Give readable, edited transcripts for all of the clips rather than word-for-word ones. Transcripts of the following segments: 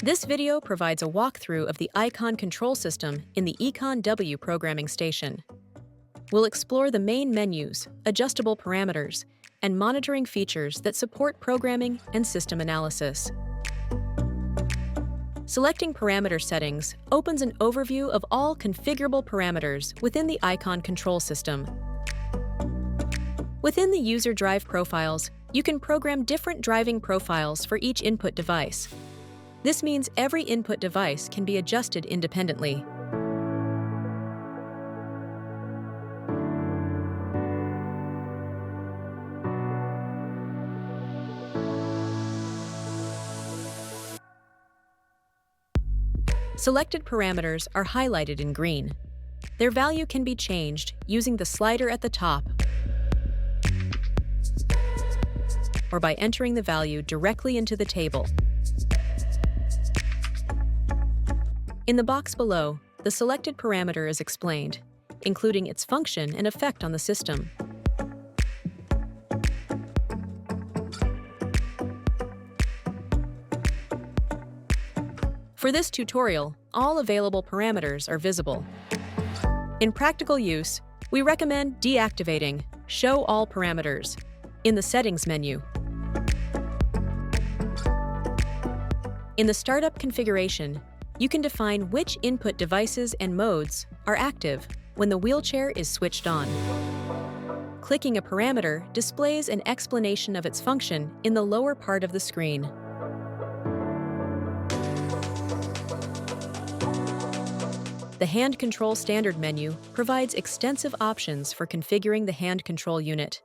This video provides a walkthrough of the ICON control system in the ECON-W Programming Station. We'll explore the main menus, adjustable parameters, and monitoring features that support programming and system analysis. Selecting parameter settings opens an overview of all configurable parameters within the ICON control system. Within the user drive profiles, you can program different driving profiles for each input device. This means every input device can be adjusted independently. Selected parameters are highlighted in green. Their value can be changed using the slider at the top or by entering the value directly into the table. In the box below, the selected parameter is explained, including its function and effect on the system. For this tutorial, all available parameters are visible. In practical use, we recommend deactivating Show All Parameters in the Settings menu. In the Startup configuration, you can define which input devices and modes are active when the wheelchair is switched on. Clicking a parameter displays an explanation of its function in the lower part of the screen. The Hand Control Standard menu provides extensive options for configuring the hand control unit.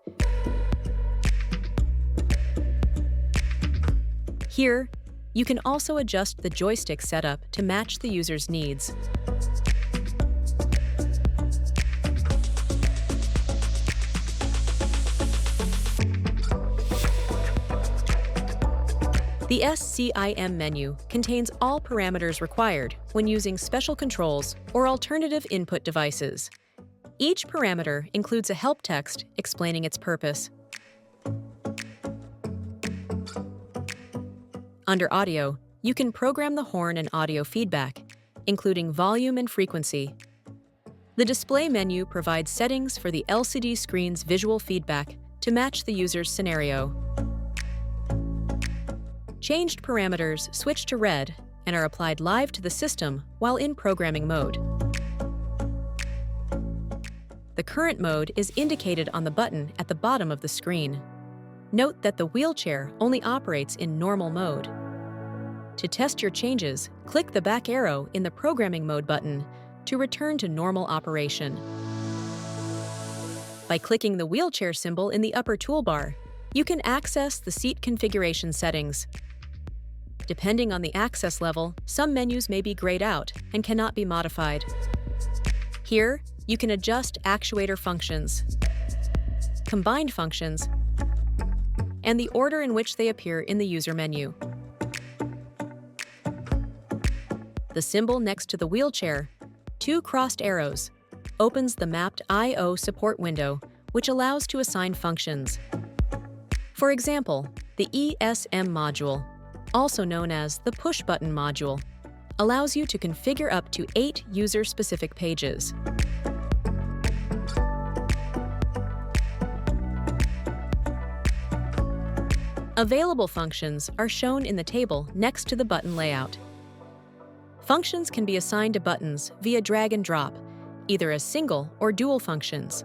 Here, you can also adjust the joystick setup to match the user's needs. The SCIM menu contains all parameters required when using special controls or alternative input devices. Each parameter includes a help text explaining its purpose. Under Audio, you can program the horn and audio feedback, including volume and frequency. The Display menu provides settings for the LCD screen's visual feedback to match the user's scenario. Changed parameters switch to red and are applied live to the system while in programming mode. The current mode is indicated on the button at the bottom of the screen. Note that the wheelchair only operates in normal mode. To test your changes, click the back arrow in the Programming Mode button to return to normal operation. By clicking the wheelchair symbol in the upper toolbar, you can access the seat configuration settings. Depending on the access level, some menus may be grayed out and cannot be modified. Here, you can adjust actuator functions, combined functions, and the order in which they appear in the user menu. The symbol next to the wheelchair, two crossed arrows, opens the mapped I/O support window, which allows to assign functions. For example, the ESM module, also known as the push-button module, allows you to configure up to 8 user-specific pages. Available functions are shown in the table next to the button layout. Functions can be assigned to buttons via drag and drop, either as single or dual functions.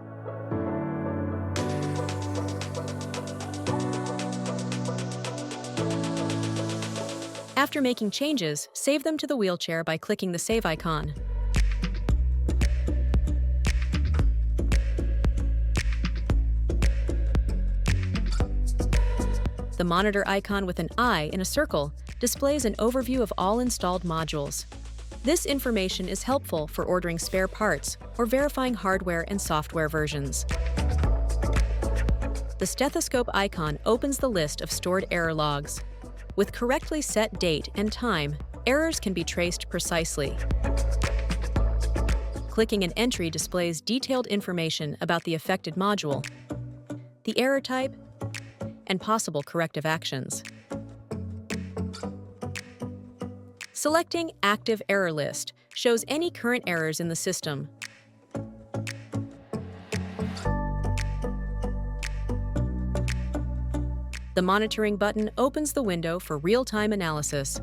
After making changes, save them to the wheelchair by clicking the Save icon. The monitor icon with an eye in a circle displays an overview of all installed modules. This information is helpful for ordering spare parts or verifying hardware and software versions. The stethoscope icon opens the list of stored error logs. With correctly set date and time, errors can be traced precisely. Clicking an entry displays detailed information about the affected module, the error type, and possible corrective actions. Selecting Active Error List shows any current errors in the system. The Monitoring button opens the window for real-time analysis.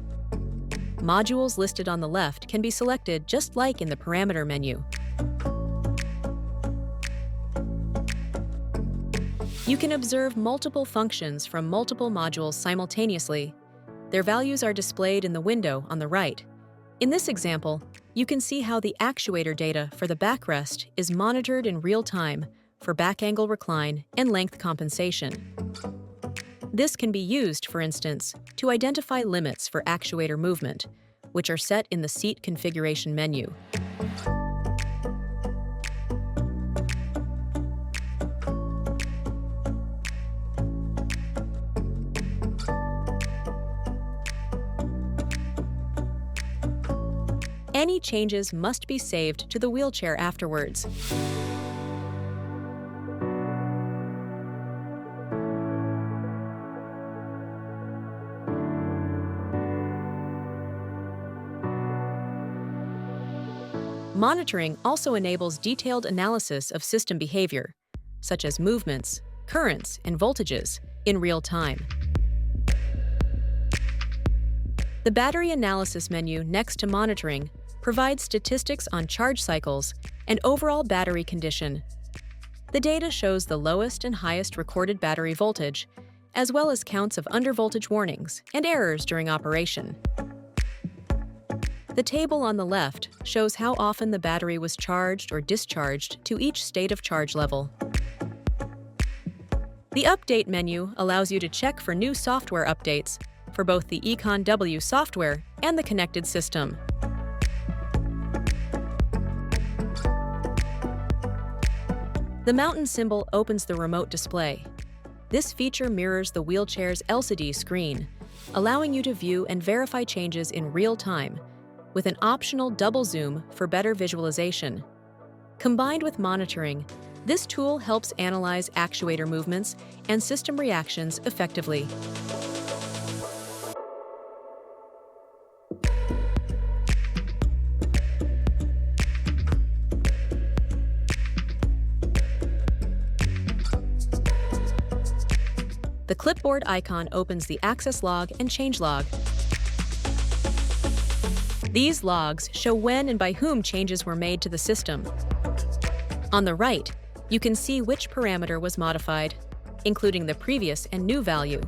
Modules listed on the left can be selected just like in the Parameter menu. You can observe multiple functions from multiple modules simultaneously. Their values are displayed in the window on the right. In this example, you can see how the actuator data for the backrest is monitored in real time for back angle recline and length compensation. This can be used, for instance, to identify limits for actuator movement, which are set in the Seat Configuration menu. Any changes must be saved to the wheelchair afterwards. Monitoring also enables detailed analysis of system behavior, such as movements, currents, and voltages, in real time. The Battery Analysis menu next to Monitoring provides statistics on charge cycles and overall battery condition. The data shows the lowest and highest recorded battery voltage, as well as counts of undervoltage warnings and errors during operation. The table on the left shows how often the battery was charged or discharged to each state of charge level. The Update menu allows you to check for new software updates for both the ECON-W software and the connected system. The mountain symbol opens the remote display. This feature mirrors the wheelchair's LCD screen, allowing you to view and verify changes in real time, with an optional double zoom for better visualization. Combined with monitoring, this tool helps analyze actuator movements and system reactions effectively. The clipboard icon opens the access log and change log. These logs show when and by whom changes were made to the system. On the right, you can see which parameter was modified, including the previous and new value.